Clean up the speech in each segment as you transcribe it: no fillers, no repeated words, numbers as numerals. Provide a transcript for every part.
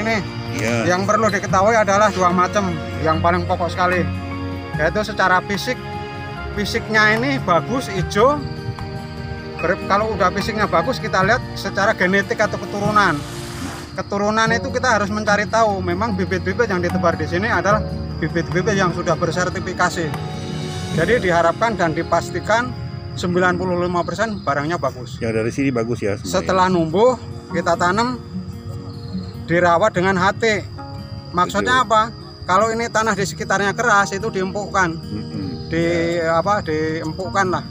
ini. Iya. Yang perlu diketahui adalah dua macam yang paling pokok sekali, yaitu secara fisiknya ini bagus, hijau. Kalau udah fisiknya bagus, kita lihat secara genetik atau keturunan itu kita harus mencari tahu. Memang bibit-bibit yang ditebar di sini adalah bibit-bibit yang sudah bersertifikasi. Jadi diharapkan dan dipastikan 95% barangnya bagus. Yang dari sini bagus ya. Setelah numbuh, kita tanam, dirawat dengan hati. Maksudnya apa? Kalau ini tanah di sekitarnya keras, itu diempukkan, diempukkan lah.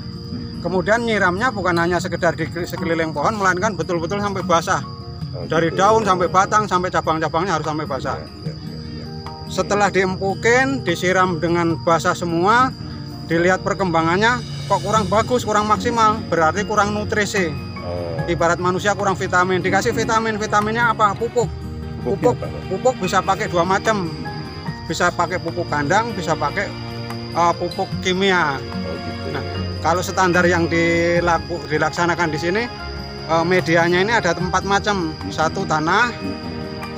Kemudian nyiramnya bukan hanya sekedar di sekeliling pohon, melainkan betul-betul sampai basah. Dari daun sampai batang sampai cabang-cabangnya harus sampai basah. Setelah diempukin, disiram dengan basah semua, dilihat perkembangannya kok kurang bagus, kurang maksimal, berarti kurang nutrisi. Ibarat manusia kurang vitamin, dikasih vitaminnya apa? Pupuk bisa pakai dua macam, bisa pakai pupuk kandang, bisa pakai pupuk kimia. Nah, kalau standar yang dilaksanakan di sini, medianya ini ada 4 macam. Satu tanah,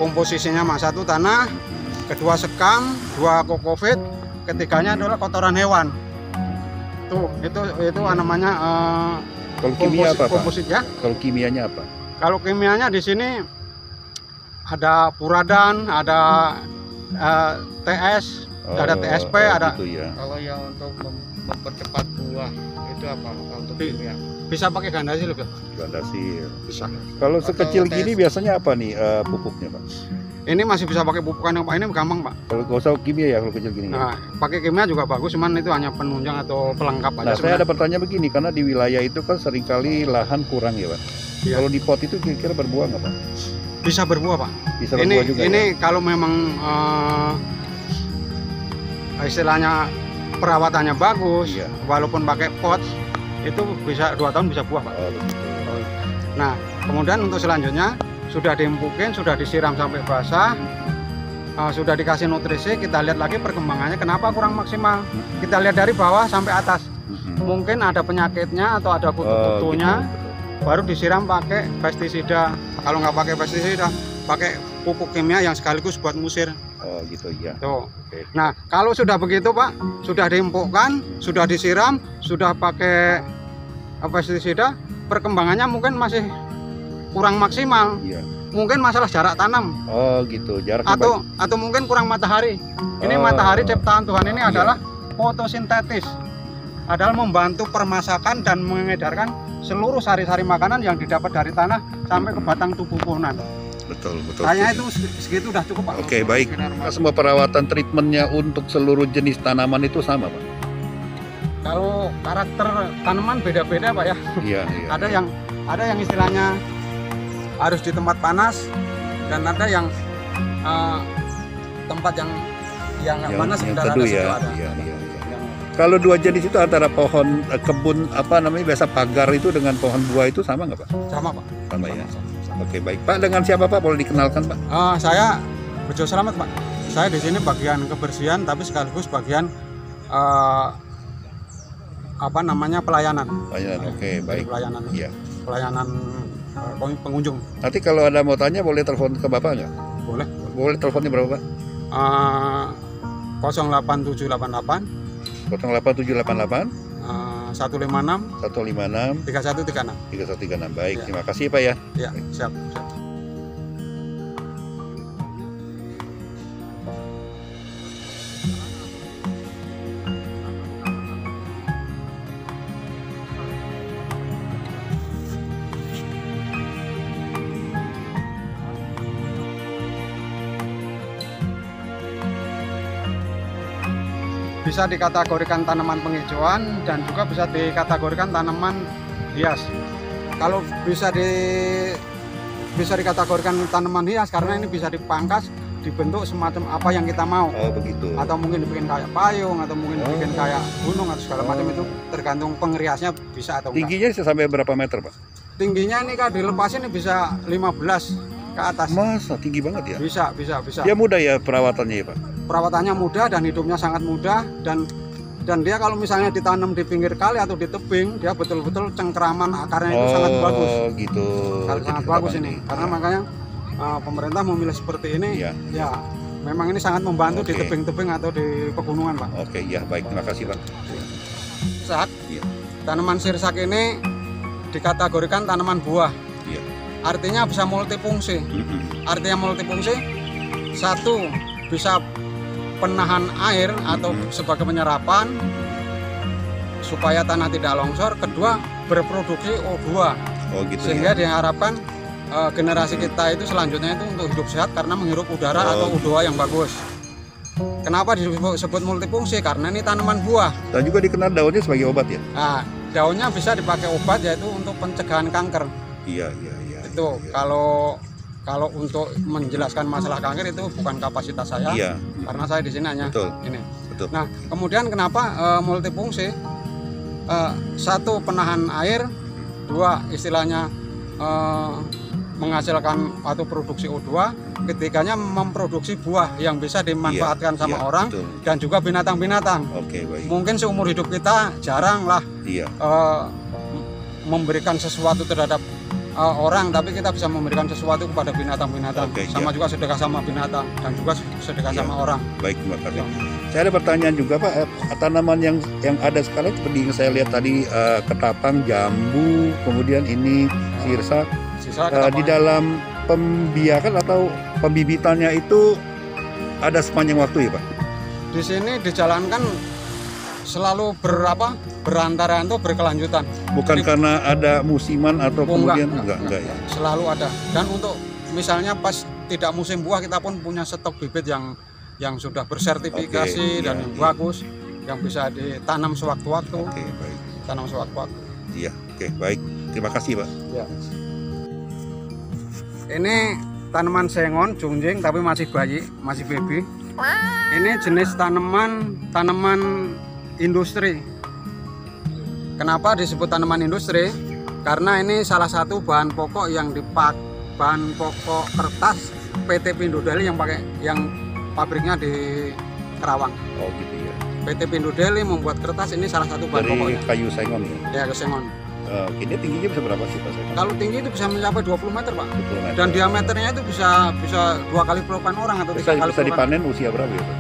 komposisinya satu tanah, kedua sekam, dua kokopit, ketiganya adalah kotoran hewan. Itu namanya kalau kimia apa, komposit ya. Kalau kimianya apa? Kalau kimianya di sini ada puradan, ada TS, ada TSP, ada. Gitu ya. Kalau yang untuk mempercepat buah itu apa untuk kimia? Bisa pakai gandasil loh. Gandasil. Bisa. Kalau sekecil Atau gini biasanya apa nih pupuknya, Pak? Ini masih bisa pakai pupuk kandang, Pak. Ini gampang, Pak. Kalau nggak usah kimia ya, kalau kecil gini. Nah, pakai kimia juga bagus, cuman itu hanya penunjang atau pelengkap aja. Nah, saya ada pertanyaan begini, karena di wilayah itu kan seringkali lahan kurang ya, Pak. Iya. Kalau di pot itu kira-kira berbuah nggak, Pak? Bisa berbuah, Pak. Bisa berbuah juga. Ini ya? kalau memang istilahnya perawatannya bagus, Iya. walaupun pakai pot, itu bisa 2 tahun bisa buah, Pak. Begitu. Nah, kemudian untuk selanjutnya sudah diempukin, sudah disiram sampai basah, sudah dikasih nutrisi, kita lihat lagi perkembangannya kenapa kurang maksimal. Kita lihat dari bawah sampai atas. Mungkin ada penyakitnya atau ada kutu-kutunya, Gitu. baru disiram pakai pestisida. Kalau nggak pakai pestisida, pakai pupuk kimia yang sekaligus buat musir. Oh gitu ya. Tuh. Oke. Nah, kalau sudah begitu, Pak, sudah diempukkan, sudah disiram, sudah pakai pestisida, perkembangannya mungkin masih kurang maksimal. Iya. Mungkin masalah jarak tanam. Oh gitu, jaraknya Atau mungkin kurang matahari. Ini Oh. matahari ciptaan Tuhan ini Iya. adalah fotosintetis. Adalah membantu permasakan dan mengedarkan seluruh sari-sari makanan yang didapat dari tanah sampai ke batang tubuh pohonan. Betul. Kayaknya itu segitu udah cukup, Pak. Oke, baik. Semua perawatan treatmentnya untuk seluruh jenis tanaman itu sama, Pak? Kalau karakter tanaman beda-beda, Pak ya. Iya. Ada yang istilahnya harus di tempat panas, dan ada yang tempat yang panas yang sebenarnya teduh ada situ ya. ada. Iya. Yang- Kalau dua jenis itu antara pohon kebun apa namanya biasa pagar itu dengan pohon buah itu sama nggak, Pak? sama, Pak. Sama ya. Sama. Oke, baik. Pak, dengan siapa, Pak? Boleh dikenalkan, Pak? Saya Bejo Selamat, Pak. Saya di sini bagian kebersihan, tapi sekaligus bagian pelayanan. Oke, baik. Pelayanan. Iya. Pelayanan pengunjung. Nanti kalau ada mau tanya boleh telepon ke Bapak nggak? Boleh. Boleh teleponnya berapa, Pak? 08788 08788 156 156 3136. 3136. Baik, Ya. terima kasih, Pak ya. Ya, siap. Bisa dikategorikan tanaman penghijauan dan juga bisa dikategorikan tanaman hias. Kalau bisa dikategorikan tanaman hias karena ini bisa dipangkas, dibentuk semacam apa yang kita mau. Oh, begitu. Atau mungkin dibikin kayak payung, atau mungkin dibikin kayak gunung atau segala macam, itu tergantung pengeriasnya bisa atau enggak. Tingginya bisa sampai berapa meter, Pak? Tingginya ini kalau dilepasin ini bisa 15 ke atas. Masa tinggi banget ya? Bisa. Dia mudah ya perawatannya ya, Pak? Perawatannya mudah dan hidupnya sangat mudah, dan dia kalau misalnya ditanam di pinggir kali atau di tebing, dia betul-betul cengkeraman akarnya itu sangat bagus. Oh gitu. Sangat bagus ini, karena makanya pemerintah memilih seperti ini, Iya. ya memang ini sangat membantu di Oke. tebing-tebing atau di pegunungan, Pak. Oke, ya baik, terima kasih Pak. Sirsak, Iya. tanaman sirsak ini dikategorikan tanaman buah. Iya. Artinya bisa multifungsi. Artinya multifungsi, satu bisa penahan air atau sebagai penyerapan supaya tanah tidak longsor. Kedua, berproduksi O2 Oh gitu sehingga ya. diharapkan generasi kita itu selanjutnya itu untuk hidup sehat karena menghirup udara atau O2 yang bagus. Kenapa disebut multifungsi? Karena ini tanaman buah. Dan juga dikenal daunnya sebagai obat ya. Nah, daunnya bisa dipakai obat yaitu untuk pencegahan kanker. Iya. Itu iya. kalau untuk menjelaskan masalah kanker itu bukan kapasitas saya, Iya, karena saya di sini hanya betul. ini. Betul. Nah, kemudian kenapa multifungsi? Satu, penahan air. Dua, istilahnya menghasilkan atau produksi O2. Ketiganya memproduksi buah yang bisa dimanfaatkan sama Iya, orang betul. dan juga binatang-binatang. Oke, baik. Mungkin seumur hidup kita jarang lah Iya. memberikan sesuatu terhadap orang, tapi kita bisa memberikan sesuatu kepada binatang-binatang. Oke, Sama iya. juga sedekah sama binatang dan juga sedekah Iya. sama orang. Baik, terima kasih. Saya ada pertanyaan juga Pak, tanaman yang ada sekarang seperti yang saya lihat tadi, ketapang, jambu, kemudian ini sirsak. Sisa Di dalam pembiakan atau pembibitannya itu ada sepanjang waktu ya Pak? di sini dijalankan selalu berantara itu berkelanjutan. Bukan Jadi, karena ada musiman atau Oh, kemudian enggak ya. selalu ada. Dan untuk misalnya pas tidak musim buah kita pun punya stok bibit yang sudah bersertifikasi Oke, dan iya, yang iya. bagus, yang bisa ditanam sewaktu-waktu. Oke, baik. Tanam sewaktu-waktu. Iya, oke, baik. Terima kasih Pak. Ya. Ini tanaman sengon jungjing tapi masih bayi, masih baby. Ini jenis tanaman industri. Kenapa disebut tanaman industri? Karena ini salah satu bahan pokok yang bahan pokok kertas PT Pindho Deli yang pabriknya di Kerawang. Oh gitu ya. PT Pindho Deli membuat kertas, ini salah satu bahan Dari pokoknya. kayu sengon ya. Ya, ke sengon. Ini tingginya bisa berapa sih Pak sengon? Kalau tinggi itu bisa mencapai 20 meter, Pak. 20 meter. Dan diameternya itu bisa 2 kali pelukan orang atau 3 kali bisa pelukan. dipanen usia berapa ya Pak?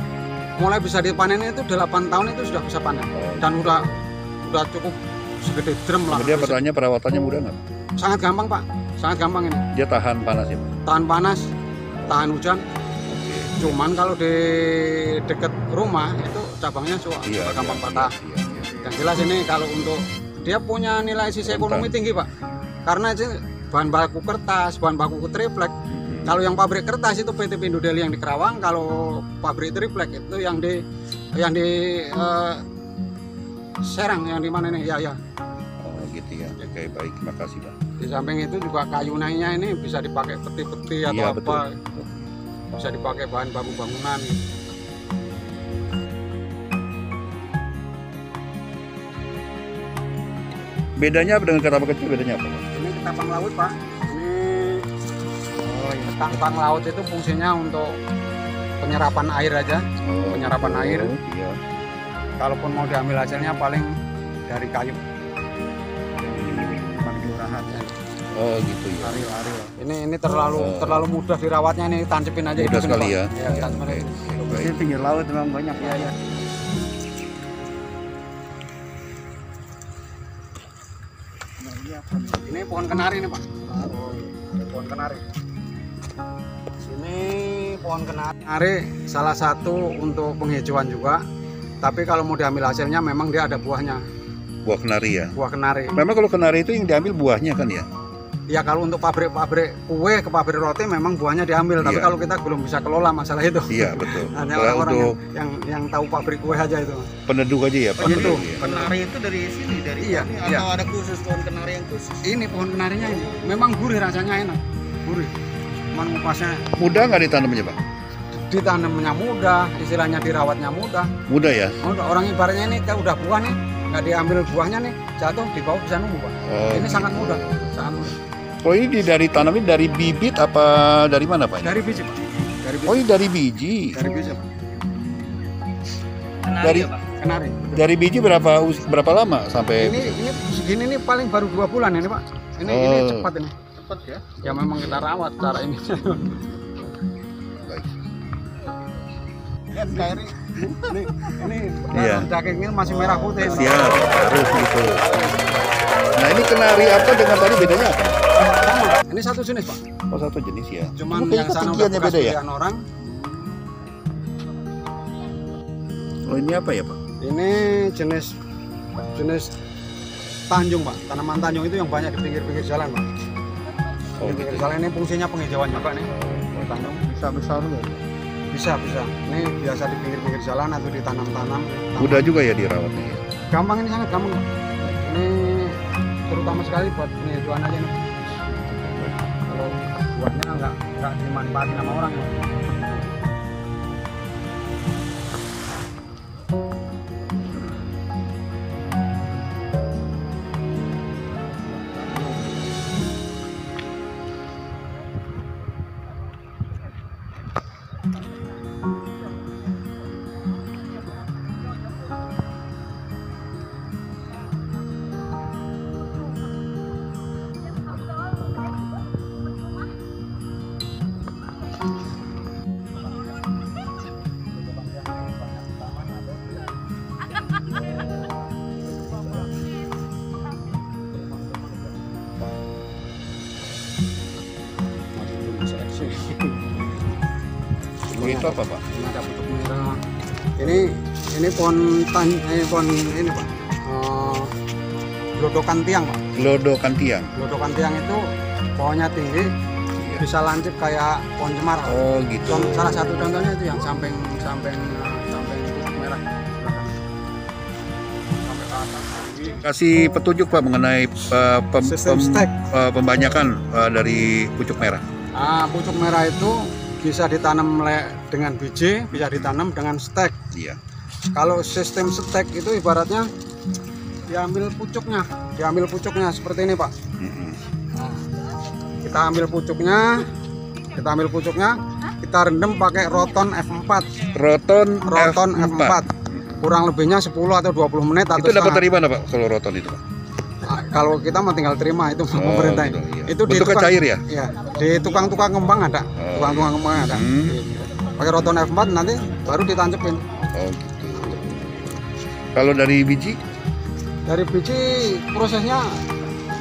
Mulai bisa dipanen itu 8 tahun itu sudah bisa panen. Oh. Dan udah cukup segede drum lah. Kemudian pertanyaan perawatannya mudah nggak? Sangat gampang, Pak. Sangat gampang ini. Dia tahan panas ya Pak? Tahan panas, tahan hujan. Oke. Cuman kalau di dekat rumah itu cabangnya Iya, gampang iya, patah. iya. Yang jelas ini kalau untuk dia punya nilai sisi ekonomi tinggi, Pak. Karena itu bahan baku kertas, bahan baku triplek. Kalau yang pabrik kertas itu PT Pindho Deli yang di Kerawang, kalau pabrik triplek itu yang di Serang, yang di mana nih? Ya. Oh gitu ya. Oke, baik. Terima kasih Pak. Di samping itu juga kayu naiknya ini bisa dipakai peti-peti atau Iya, apa. Bisa dipakai bahan baku bangunan. Bedanya apa dengan ketapang kecil? Bedanya apa Pak? Ini ketapang laut, Pak. Ketapang laut itu fungsinya untuk penyerapan air aja. Oh, Penyerapan air. Iya. Kalaupun mau diambil hasilnya paling dari kayu. Bukan kelurahan ya. Oh gitu ya. Ariel. Ini terlalu mudah dirawatnya, ini tancapin aja. Mudah hidupin, sekali Pak. ya. Ya, tancapin aja. Baik. Di pinggir laut memang banyak ya. Ini pohon kenari nih, Pak. Pohon kenari. Ini pohon kenari salah satu untuk penghijauan juga. Tapi kalau mau diambil hasilnya memang dia ada buahnya, Buah kenari ya. buah kenari. Memang kalau kenari itu yang diambil buahnya kan ya? Ya kalau untuk pabrik-pabrik kue ke pabrik roti memang buahnya diambil. Tapi Iya. kalau kita belum bisa kelola masalah itu. Iya betul. Hanya Kalau orang-orang untuk yang tahu pabrik kue aja itu. peneduh aja ya Pak. Gitu. Peneduh, ya. Kenari itu dari sini, dari Iya, sini, iya. atau ada khusus pohon kenari yang khusus? Ini pohon kenarinya ini memang gurih, rasanya enak, gurih. Cuman ngupasnya Mudah nggak ditanamnya Pak? ditanamnya mudah, istilahnya dirawatnya mudah. Mudah ya. Orang ibaratnya ini kayak udah buah nih, nggak diambil buahnya nih, jatuh di bawah bisa nunggu, Pak. Oh, Ini sangat gitu. mudah, sangat mudah. Oh ini dari tanamin dari bibit apa dari mana Pak? Dari biji, Pak. Dari biji. Oh ini dari biji. Dari biji, Pak. Dari Kenari. betul. dari biji berapa lama sampai? Ini segini nih paling baru 2 bulan ini, Pak. Ini Oh. cepat ini. cepet ya. Ya memang kita rawat cara ini. Baik. Kan KRI ini Iya. dagingnya masih merah putih. Siap, harus gitu. Nah ini kenari apa dengan tadi bedanya apa? Sama. Ini satu jenis Pak. Oh satu jenis ya. Cuman Ini yang sana udah ketinggiannya bekas beda ya? pilihan orang. Oh ini apa ya Pak? Ini jenis tanjung Pak. Tanaman tanjung itu yang banyak di pinggir-pinggir jalan Pak. Oh Di gitu. pinggir jalan ini fungsinya penghijauan juga nih. Tanjung Bisa besar loh. bisa. Ini biasa di pinggir-pinggir jalan atau ditanam-tanam. Mudah juga ya dirawatnya ya. Gampang, ini sangat gampang Pak. Ini terutama sekali buat penghijauan aja nih. Kalau buatnya nggak dimanfaatin sama orang ya. Oh, itu apa Pak? Ini ada pucuk merah. Ini pohon ini Pak. Glodokan tiang Pak. Glodokan tiang. Glodokan tiang itu pohonnya tinggi, Iya. bisa lancip kayak pohon cemara. Oh gitu. Salah satu contohnya itu yang samping pucuk merah. Sampai ke atas. Kasih petunjuk Pak mengenai Sistem stek. pembanyakan dari pucuk merah. Pucuk merah itu bisa ditanam dengan biji, bisa ditanam dengan stek. Iya. Kalau sistem stek itu ibaratnya diambil pucuknya seperti ini Pak. Mm-mm. Nah, kita ambil pucuknya, kita rendam pakai roton F4. Roton F4. Kurang lebihnya 10 atau 20 menit atau Itu dapat setengah. dari mana Pak kalau roton itu Pak? Kalau kita mah tinggal terima itu pemerintah. gitu, iya. Itu di Bentuknya cair ya? Iya, di tukang-tukang kembang ada. Oh, Tukang-tukang kembang ada. Pakai roton F4 nanti baru ditancepin. Oh gitu. Kalau dari biji? Dari biji prosesnya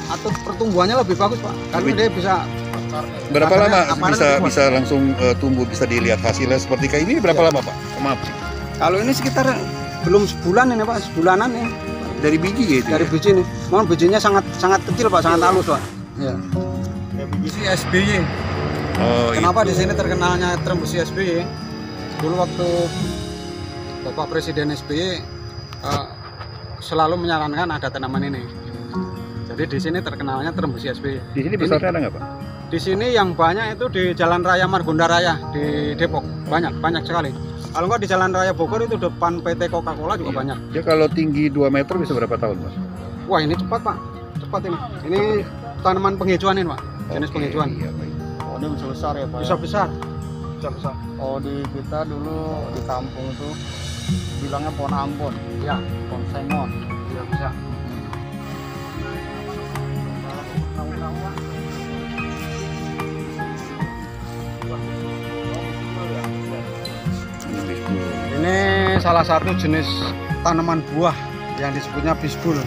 atau pertumbuhannya lebih bagus Pak. Karena dia bisa Berapa akarnya- lama akarnya bisa lebih kuat. bisa langsung tumbuh, bisa dilihat hasilnya seperti kayak ini berapa Iya. lama Pak? Maaf. Kalau ini sekitar belum sebulan ini Pak, sebulanan ya. Dari biji ya itu. Dari ya? biji nih. Mohon bijinya sangat kecil Pak, sangat halus Pak. Iya. Biji SBY. Oh, Kenapa itu. di sini terkenalnya term besi SBY? Dulu waktu Bapak Presiden SBY selalu menyarankan ada tanaman ini. Jadi di sini terkenalnya term besi SBY. Di sini besarnya ada nggak Pak? Di sini yang banyak itu di Jalan Raya Margonda Raya di Depok, banyak sekali. Kalau nggak di Jalan Raya Bogor itu depan PT Coca-Cola juga Iya. banyak. Ya kalau tinggi 2 meter bisa berapa tahun Pak? Wah ini cepat Pak, cepat ini. Ini tanaman penghijauan ini Pak, jenis Oke, penghijauan. Iya, baik. Oh, ini bisa besar ya Pak. Bisa besar, bisa besar. Oh, di kita dulu di kampung itu bilangnya pohon Ambon, Ya, pohon sengon. ya bisa. Ini bisbul. Ini salah satu jenis tanaman buah yang disebutnya bisbul.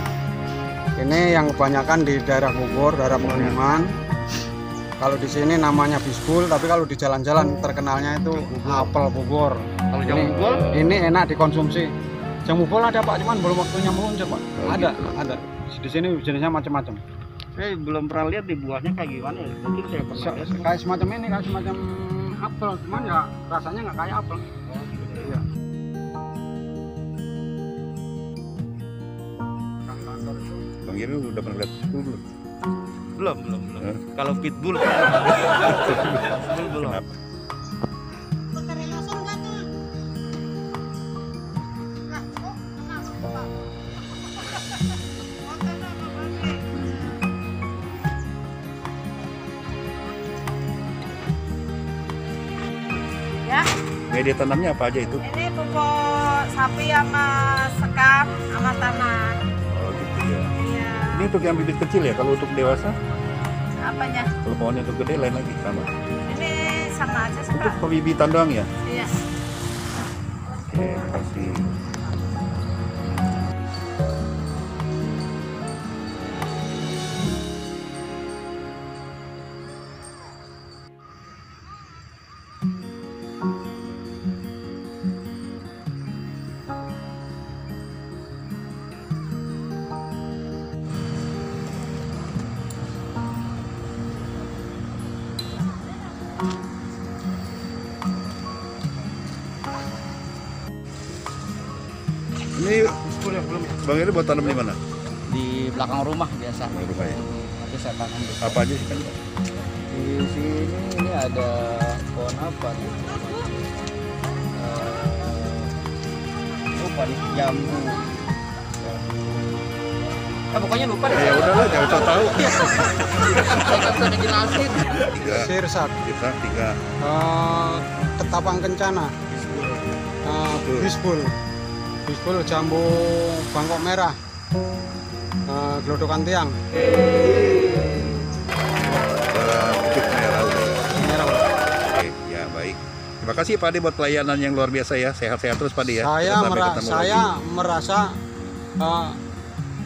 Ini yang kebanyakan di daerah Bogor, daerah pegunungan. Kalau di sini namanya bisbul, tapi kalau di jalan-jalan terkenalnya itu apel Bogor. Kalau jamu bol, Ini enak dikonsumsi. Jamu bol ada Pak, cuman belum waktunya meluncur Pak. Oh, Ada, gitu. ada. Di sini jenisnya macam-macam. saya belum pernah lihat di buahnya kayak gimana ya. Mungkin saya pernah lihat. Kayak semacam ini, kayak semacam apel, cuman ya rasanya nggak kayak apel. Iya. Bang Iri udah pernah lihat bisbul belum? Belum. Hah? Kalau pitbull, pitbull belum. Kenapa? Ya, Media tanamnya apa aja itu? ini pupuk sapi sama sekam sama tanah. Oh gitu ya. Iya. Ini untuk yang bibit kecil ya, kalau untuk dewasa? apanya? Kalau pohon itu gede lain lagi sama. Ini sama aja sih Itu Pak. pembibitan doang ya? Iya. Oke, kasih. Ini Bang ini buat tanam di mana? Di belakang rumah biasa. Rumah ya. Nanti saya tanam di Apa aja sih kan? Di sini ini ada pohon apa nih? Lupa nih, jambu. Pokoknya lupa deh. Ya udahlah, jangan usah tahu. Saya nggak bisa ngejelasin. 3, Sirsak, kita 3. ketapang kencana, bisbul, jambu bangkok merah, gelodokan tiang. Cukup merah udah. Merah. Oke, ya baik. Terima kasih Pak Ade buat pelayanan yang luar biasa ya. Sehat-sehat terus Pak Ade ya. Sampai ketemu lagi. Saya merasa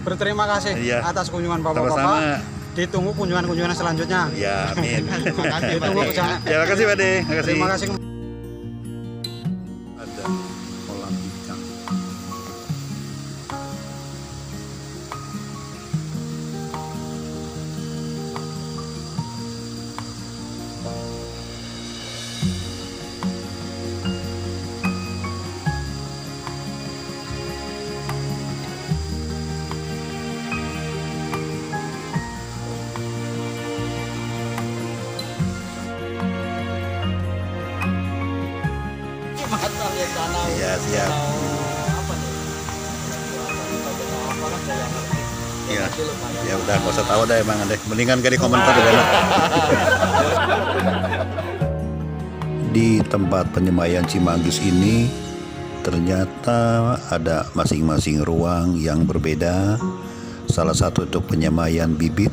berterima kasih Iya. atas kunjungan Sama-sama. Bapak-Bapak. Ditunggu kunjungan-kunjungan selanjutnya. Ya, amin. Ditunggu perjalanan. Terima kasih Pak Ade. Terima kasih. Ada kolam ikan. Iya, siap. Iya. Ya udah, nggak usah tahu dah emang deh. Mendingan gak di komentar deh. Di tempat penyemayan Cimanggis ini ternyata ada masing-masing ruang yang berbeda. Salah satu untuk penyemayan bibit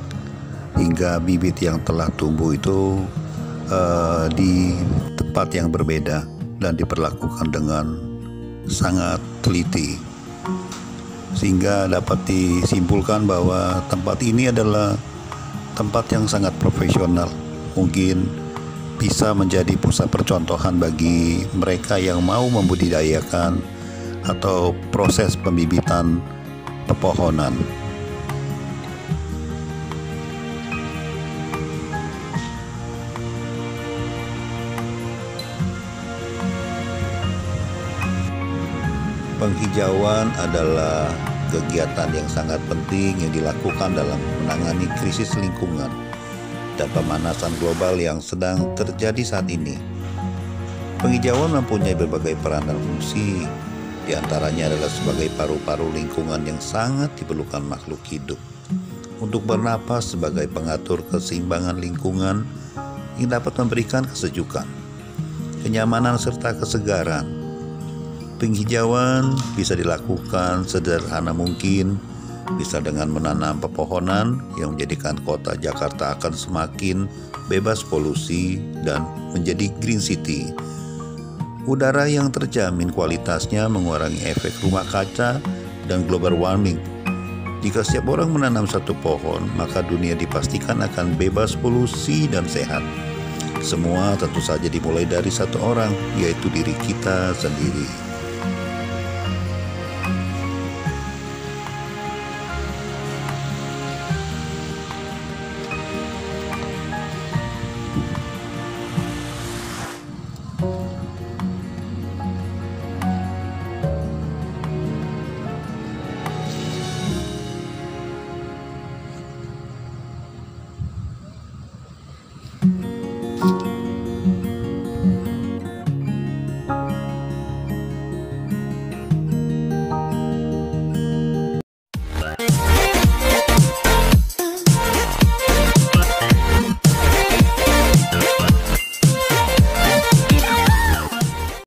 hingga bibit yang telah tumbuh itu di tempat yang berbeda dan diperlakukan dengan sangat teliti, sehingga dapat disimpulkan bahwa tempat ini adalah tempat yang sangat profesional, mungkin bisa menjadi pusat percontohan bagi mereka yang mau membudidayakan atau proses pembibitan pepohonan. Penghijauan adalah kegiatan yang sangat penting yang dilakukan dalam menangani krisis lingkungan dan pemanasan global yang sedang terjadi saat ini. Penghijauan mempunyai berbagai peran dan fungsi, di antaranya adalah sebagai paru-paru lingkungan yang sangat diperlukan makhluk hidup untuk bernapas, sebagai pengatur keseimbangan lingkungan yang dapat memberikan kesejukan, kenyamanan, serta kesegaran. Penghijauan bisa dilakukan sederhana mungkin, bisa dengan menanam pepohonan yang menjadikan kota Jakarta akan semakin bebas polusi dan menjadi green city. Udara yang terjamin kualitasnya mengurangi efek rumah kaca dan global warming. Jika setiap orang menanam satu pohon, maka dunia dipastikan akan bebas polusi dan sehat. Semua tentu saja dimulai dari satu orang, yaitu diri kita sendiri.